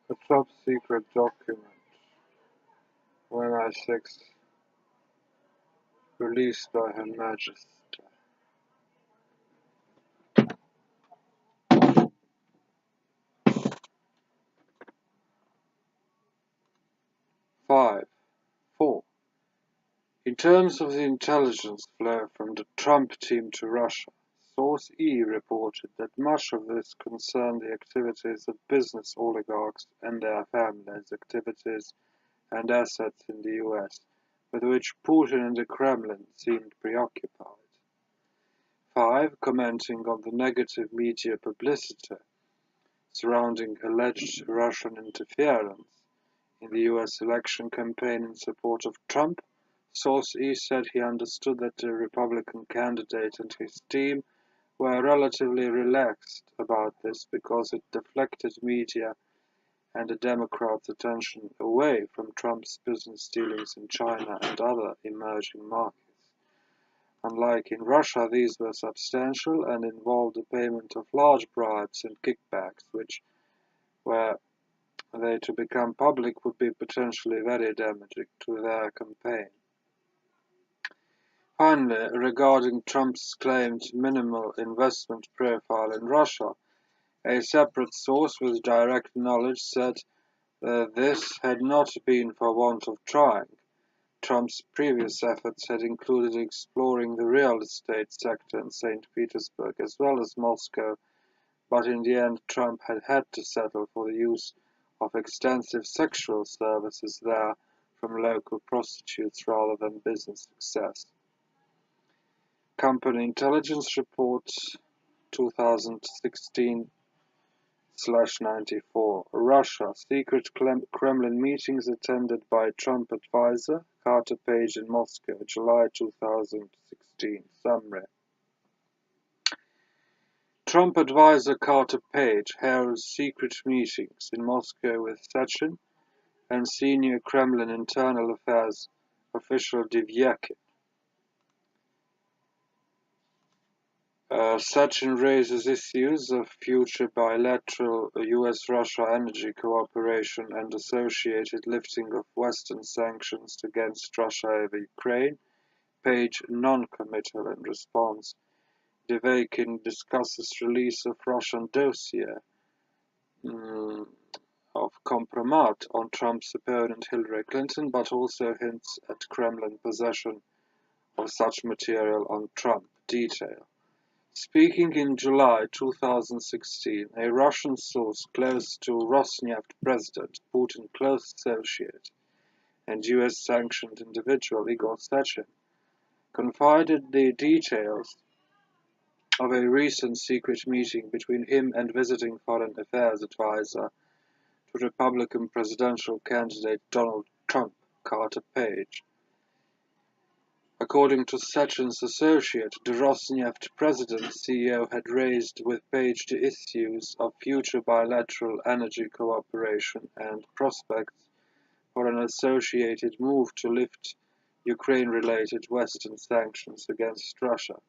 A top-secret document, MI6, released by Her Majesty. 4. In terms of the intelligence flow from the Trump team to Russia, Source E reported that much of this concerned the activities of business oligarchs and their families' activities and assets in the US, with which Putin and the Kremlin seemed preoccupied. 5. Commenting on the negative media publicity surrounding alleged Russian interference in the US election campaign in support of Trump, Source E said he understood that the Republican candidate and his team were relatively relaxed about this because it deflected media and the Democrats' attention away from Trump's business dealings in China and other emerging markets. Unlike in Russia, these were substantial and involved the payment of large bribes and kickbacks, which, were they to become public, would be potentially very damaging to their campaign. Finally, regarding Trump's claimed minimal investment profile in Russia, a separate source with direct knowledge said this had not been for want of trying. Trump's previous efforts had included exploring the real estate sector in St. Petersburg as well as Moscow, but in the end Trump had to settle for the use of extensive sexual services there from local prostitutes rather than business success. Company Intelligence Report 2016/94 Russia Secret Kremlin meetings attended by Trump advisor Carter Page in Moscow, July 2016. Summary. Trump advisor Carter Page held secret meetings in Moscow with Sechin and senior Kremlin internal affairs official Divyakin. Sechin raises issues of future bilateral US-Russia energy cooperation and associated lifting of Western sanctions against Russia over Ukraine. Page non-committal in response. Divyakin discusses release of Russian dossier of compromat on Trump's opponent Hillary Clinton, but also hints at Kremlin possession of such material on Trump. Detail. Speaking in July 2016, a Russian source close to Rosneft President, Putin's close associate, and US-sanctioned individual Igor Sechin, confided the details of a recent secret meeting between him and visiting Foreign Affairs advisor to Republican presidential candidate Donald Trump, Carter Page. According to Sechin's associate, the Rosneft president CEO had raised with Page the issues of future bilateral energy cooperation and prospects for an associated move to lift Ukraine-related Western sanctions against Russia.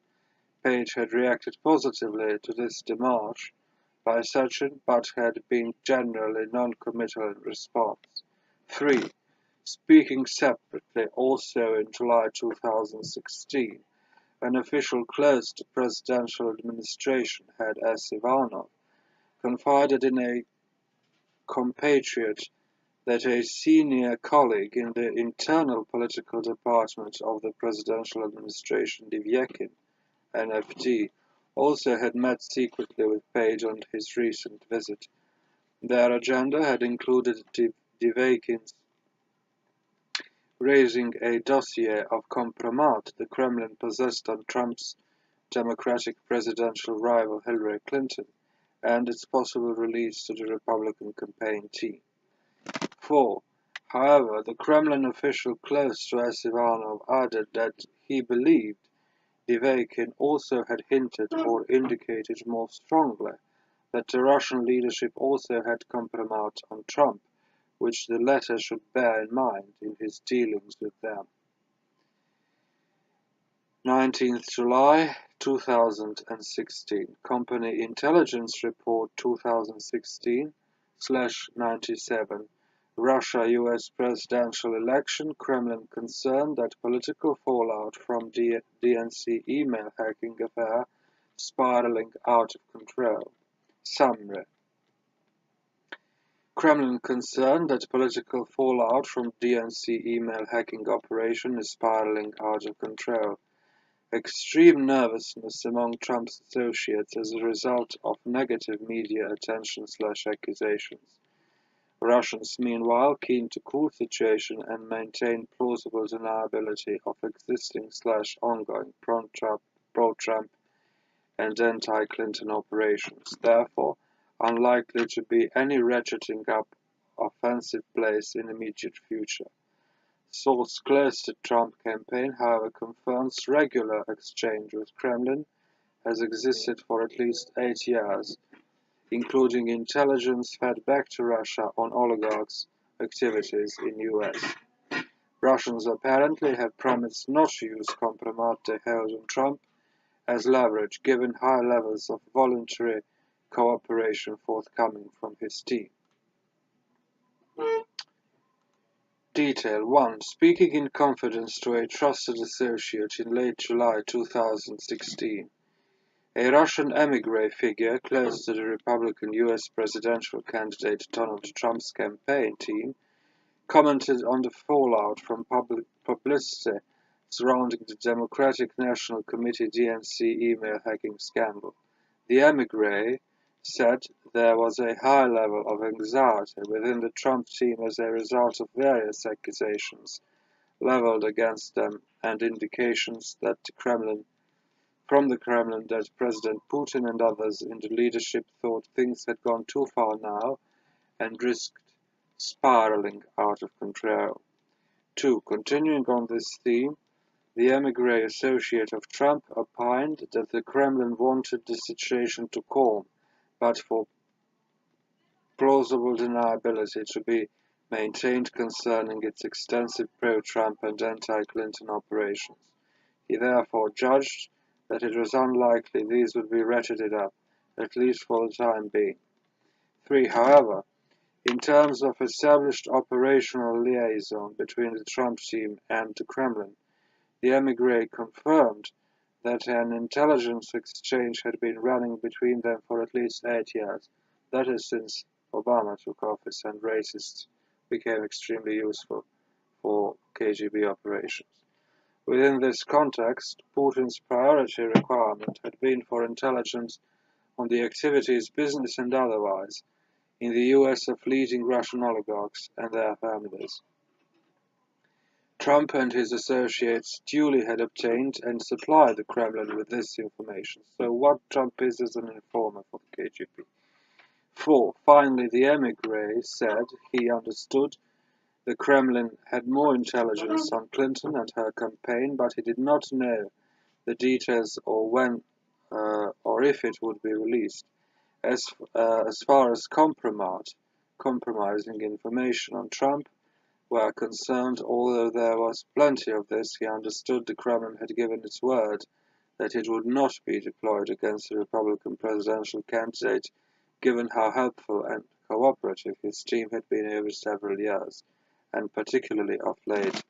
Page had reacted positively to this démarche by Sechin, but had been generally non-committal in response. 3. Speaking separately, also in July 2016, an official close to presidential administration head S. Ivanov confided in a compatriot that a senior colleague in the internal political department of the presidential administration, Divyakin, NFT, also had met secretly with Page on his recent visit. Their agenda had included Divyakin's raising a dossier of compromat the Kremlin possessed on Trump's Democratic presidential rival Hillary Clinton, and its possible release to the Republican campaign team. 4. However, the Kremlin official close to S. Ivanov added that he believed Divyakin also had hinted or indicated more strongly that the Russian leadership also had compromat on Trump, which the latter should bear in mind in his dealings with them. 19th July 2016, Company Intelligence Report 2016, 97 Russia-US presidential election, Kremlin concerned that political fallout from DNC email hacking affair spiraling out of control. Summary. Kremlin concerned that political fallout from DNC email hacking operation is spiraling out of control. Extreme nervousness among Trump's associates as a result of negative media attention/accusations. Russians, meanwhile, keen to cool situation and maintain plausible deniability of existing/ongoing pro-Trump and anti-Clinton operations. Therefore, unlikely to be any ratcheting up offensive plays in immediate future. Source close to Trump campaign, however, confirms regular exchange with Kremlin has existed for at least 8 years, including intelligence fed back to Russia on oligarchs' activities in US. Russians apparently have promised not to use compromat they held on Trump as leverage, given high levels of voluntary cooperation forthcoming from his team. Detail 1. Speaking in confidence to a trusted associate in late July 2016, a Russian émigré figure close to the Republican U.S. presidential candidate Donald Trump's campaign team commented on the fallout from publicity surrounding the Democratic National Committee DNC email hacking scandal. The émigré said there was a high level of anxiety within the Trump team as a result of various accusations leveled against them and indications that from the Kremlin that President Putin and others in the leadership thought things had gone too far now and risked spiraling out of control. 2. Continuing on this theme, the émigré associate of Trump opined that the Kremlin wanted the situation to calm, but for plausible deniability to be maintained concerning its extensive pro-Trump and anti-Clinton operations. He therefore judged that it was unlikely these would be ratcheted up, at least for the time being. 3. However, in terms of established operational liaison between the Trump team and the Kremlin, the émigré confirmed that an intelligence exchange had been running between them for at least 8 years, that is, since Obama took office and racists became extremely useful for KGB operations. Within this context, Putin's priority requirement had been for intelligence on the activities, business and otherwise, in the US of leading Russian oligarchs and their families. Trump and his associates duly had obtained and supplied the Kremlin with this information. So what Trump is as an informer for the KGB. 4. Finally, the émigré said he understood the Kremlin had more intelligence on Clinton and her campaign, but he did not know the details or when or if it would be released. As far as compromising information on Trump were concerned, although there was plenty of this, he understood the Kremlin had given its word that it would not be deployed against the Republican presidential candidate, given how helpful and cooperative his team had been over several years, and particularly of late,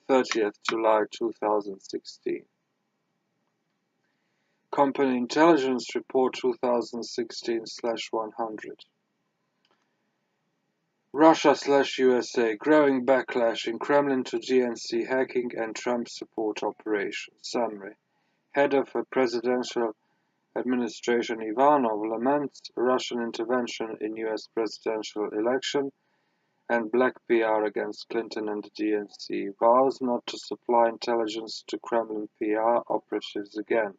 30th July 2016. Company Intelligence Report 2016/100. Russia/USA, growing backlash in Kremlin to DNC hacking and Trump support operation. Summary. Head of a presidential administration Ivanov laments Russian intervention in US presidential election and black PR against Clinton and the DNC, vows not to supply intelligence to Kremlin PR operatives again.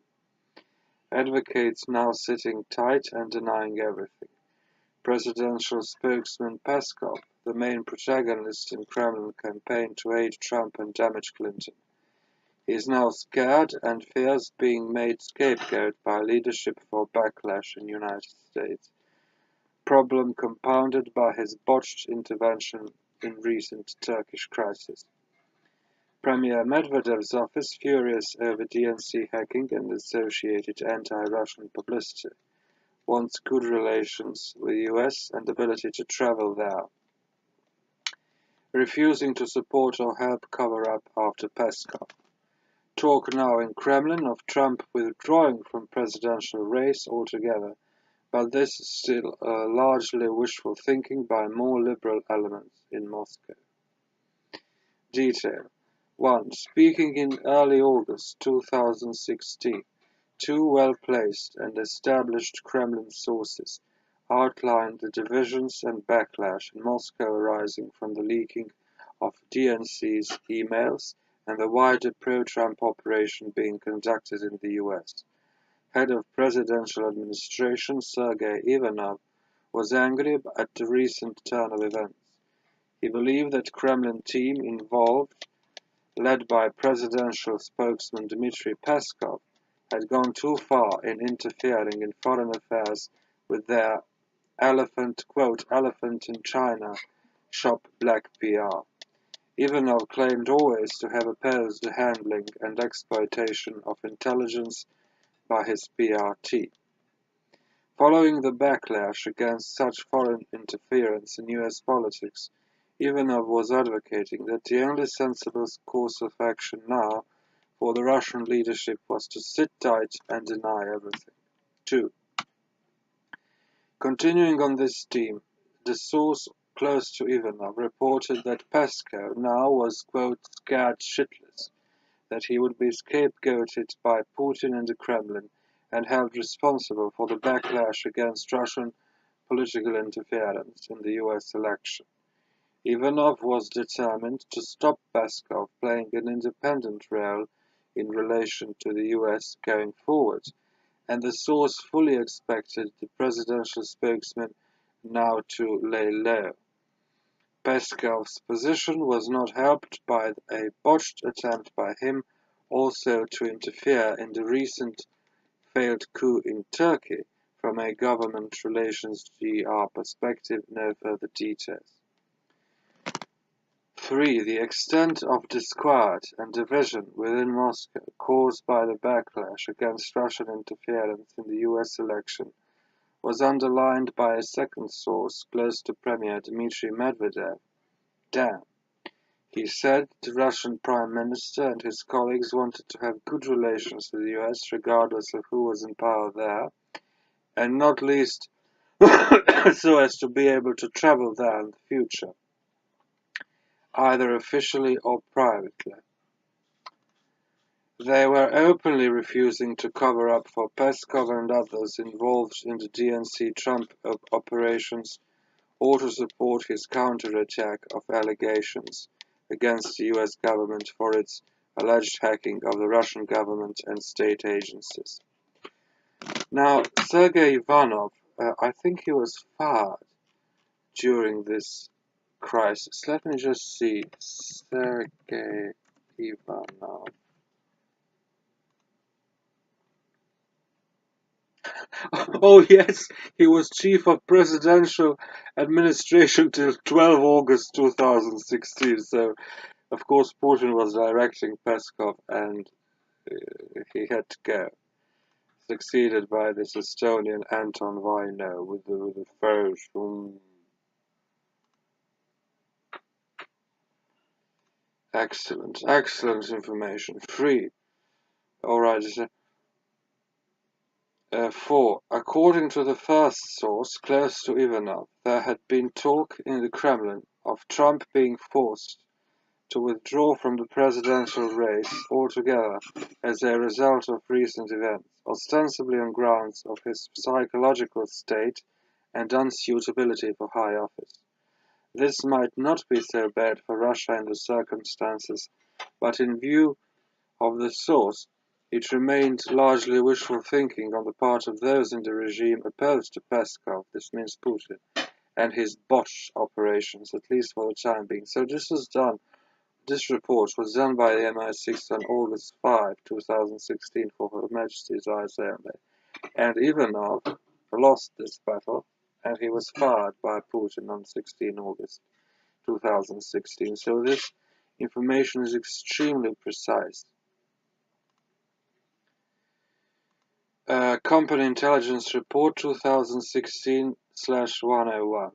Advocates now sitting tight and denying everything. Presidential spokesman Peskov, the main protagonist in Kremlin campaign to aid Trump and damage Clinton. He is now scared and fears being made scapegoat by leadership for backlash in the United States. Problem compounded by his botched intervention in recent Turkish crisis. Premier Medvedev's office furious over DNC hacking and associated anti-Russian publicity. wants good relations with the US and ability to travel there, refusing to support or help cover up after Peskov. Talk now in Kremlin of Trump withdrawing from presidential race altogether, but this is still largely wishful thinking by more liberal elements in Moscow. Detail 1. Speaking in early August 2016, two well-placed and established Kremlin sources outlined the divisions and backlash in Moscow arising from the leaking of DNC's emails and the wider pro-Trump operation being conducted in the US. Head of Presidential Administration Sergei Ivanov was angry at the recent turn of events. He believed that Kremlin team involved, led by presidential spokesman Dmitry Peskov, had gone too far in interfering in foreign affairs with their elephant in China shop black PR. Ivanov claimed always to have opposed the handling and exploitation of intelligence by his PR team. Following the backlash against such foreign interference in US politics, Ivanov was advocating that the only sensible course of action now for the Russian leadership was to sit tight and deny everything. 2. Continuing on this theme, the source close to Ivanov reported that Peskov now was, quote, scared shitless, that he would be scapegoated by Putin and the Kremlin and held responsible for the backlash against Russian political interference in the US election. Ivanov was determined to stop Peskov playing an independent role in relation to the US going forward, and the source fully expected the presidential spokesman now to lay low. Peskov's position was not helped by a botched attempt by him also to interfere in the recent failed coup in Turkey. From a government relations GR perspective, no further details. 3. The extent of disquiet and division within Moscow caused by the backlash against Russian interference in the US election was underlined by a second source close to Premier Dmitry Medvedev. Damn. He said the Russian Prime Minister and his colleagues wanted to have good relations with the US regardless of who was in power there, and not least so as to be able to travel there in the future, either officially or privately. They were openly refusing to cover up for Peskov and others involved in the DNC Trump operations or to support his counterattack of allegations against the US government for its alleged hacking of the Russian government and state agencies. Now, Sergei Ivanov, I think he was fired during this crisis. Let me just see. Sergei Ivanov. Oh yes, he was chief of presidential administration till 12 August 2016. So, of course, Putin was directing Peskov and he had to go. Succeeded by this Estonian Anton Vaino with the first. Excellent information. 3. Alright, 4. According to the first source close to Ivanov, there had been talk in the Kremlin of Trump being forced to withdraw from the presidential race altogether as a result of recent events, ostensibly on grounds of his psychological state and unsuitability for high office. This might not be so bad for Russia in the circumstances, but in view of the source, it remained largely wishful thinking on the part of those in the regime opposed to Peskov, this means Putin, and his botched operations, at least for the time being. So this report was done by the MI6 on August 5, 2016 for Her Majesty's eyes only. And Ivanov lost this battle, and he was fired by Putin on 16 August 2016. So this information is extremely precise. Company Intelligence Report 2016/101.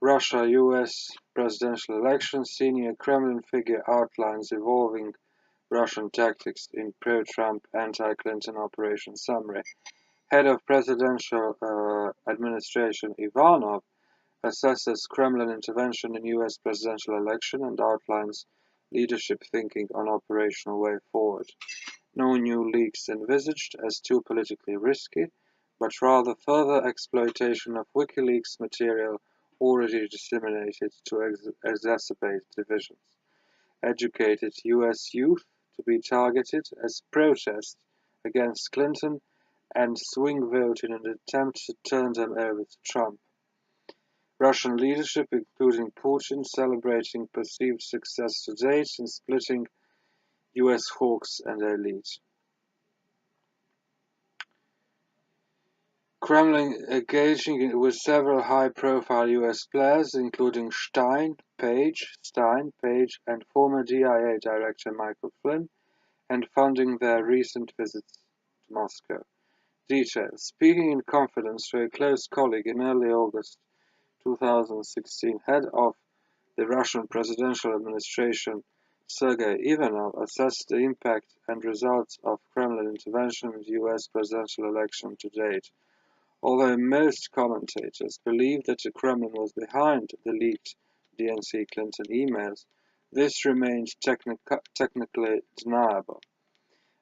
Russia-US presidential election. Senior Kremlin figure outlines evolving Russian tactics in pro-Trump, anti-Clinton operation summary. Head of presidential administration Ivanov assesses Kremlin intervention in US presidential election and outlines leadership thinking on operational way forward. No new leaks envisaged as too politically risky, but rather further exploitation of WikiLeaks material already disseminated to exacerbate divisions. Educated US youth to be targeted as protest against Clinton and swing vote in an attempt to turn them over to Trump. Russian leadership, including Putin, celebrating perceived success to date in splitting US hawks and elite. Kremlin engaging with several high-profile US players, including Stein, Page, and former DIA Director Michael Flynn, and funding their recent visits to Moscow. Details. Speaking in confidence to a close colleague in early August 2016, head of the Russian presidential administration, Sergei Ivanov, assessed the impact and results of Kremlin intervention in the US presidential election to date. Although most commentators believe that the Kremlin was behind the leaked DNC Clinton emails, this remained technically deniable.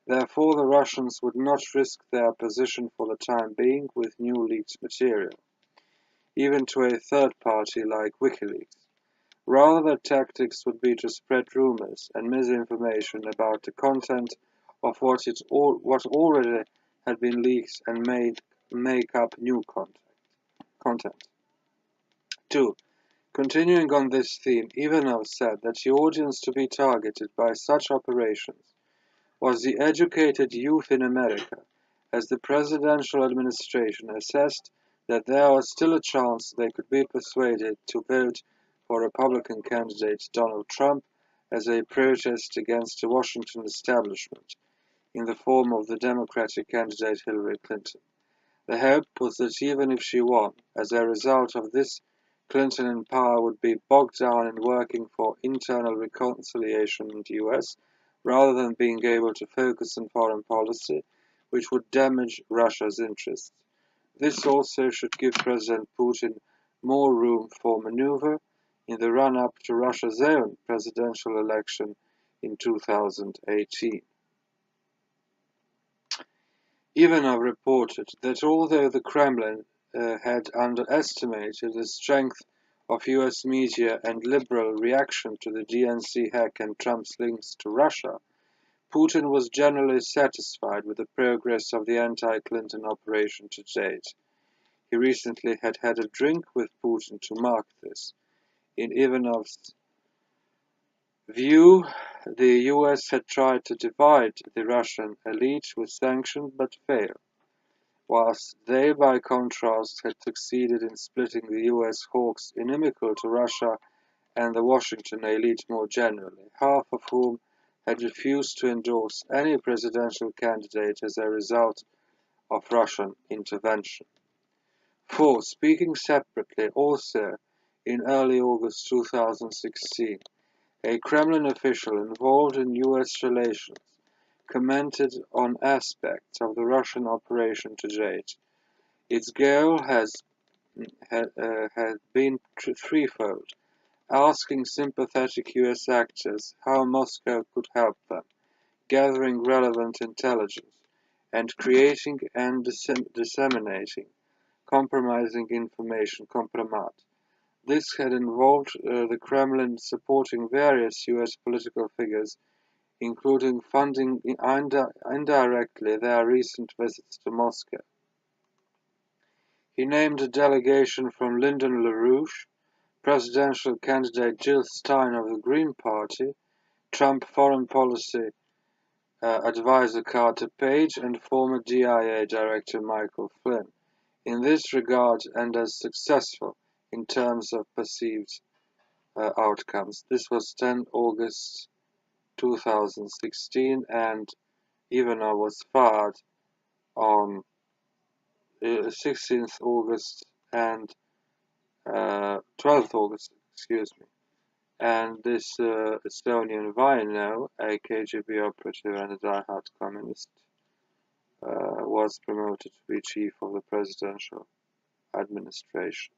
Therefore, the Russians would not risk their position for the time being with new leaked material, even to a third party like WikiLeaks. Rather, their tactics would be to spread rumors and misinformation about the content of what already had been leaked and make up new content. 2. Continuing on this theme, Ivanov said that the audience to be targeted by such operations was the educated youth in America, as the presidential administration assessed that there was still a chance they could be persuaded to vote for Republican candidate Donald Trump as a protest against the Washington establishment in the form of the Democratic candidate Hillary Clinton. The hope was that even if she won, as a result of this, Clinton in power would be bogged down in working for internal reconciliation in the US rather than being able to focus on foreign policy, which would damage Russia's interests. This also should give President Putin more room for maneuver in the run-up to Russia's own presidential election in 2018. Ivanov reported that although the Kremlin had underestimated the strength of US media and liberal reaction to the DNC hack and Trump's links to Russia, Putin was generally satisfied with the progress of the anti-Clinton operation to date. He recently had a drink with Putin to mark this. In Ivanov's view, the US had tried to divide the Russian elite with sanctions but failed, whilst they, by contrast, had succeeded in splitting the US hawks inimical to Russia and the Washington elite more generally, half of whom had refused to endorse any presidential candidate as a result of Russian intervention. 4. Speaking separately, also in early August 2016, a Kremlin official involved in US relations commented on aspects of the Russian operation to date. Its goal has been threefold: asking sympathetic US actors how Moscow could help them, gathering relevant intelligence, and creating and disseminating compromising information compromat. This had involved the Kremlin supporting various US political figures, including funding indirectly their recent visits to Moscow. He named a delegation from Lyndon LaRouche, presidential candidate Jill Stein of the Green Party, Trump foreign policy advisor Carter Page, and former DIA Director Michael Flynn. In this regard, and as successful in terms of perceived outcomes. This was 10 August 2016, and Ivanov was fired on 16th August and 12th August, excuse me. And this Estonian Vaino, a KGB operative and a die-hard communist, was promoted to be chief of the presidential administration.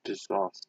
Disaster.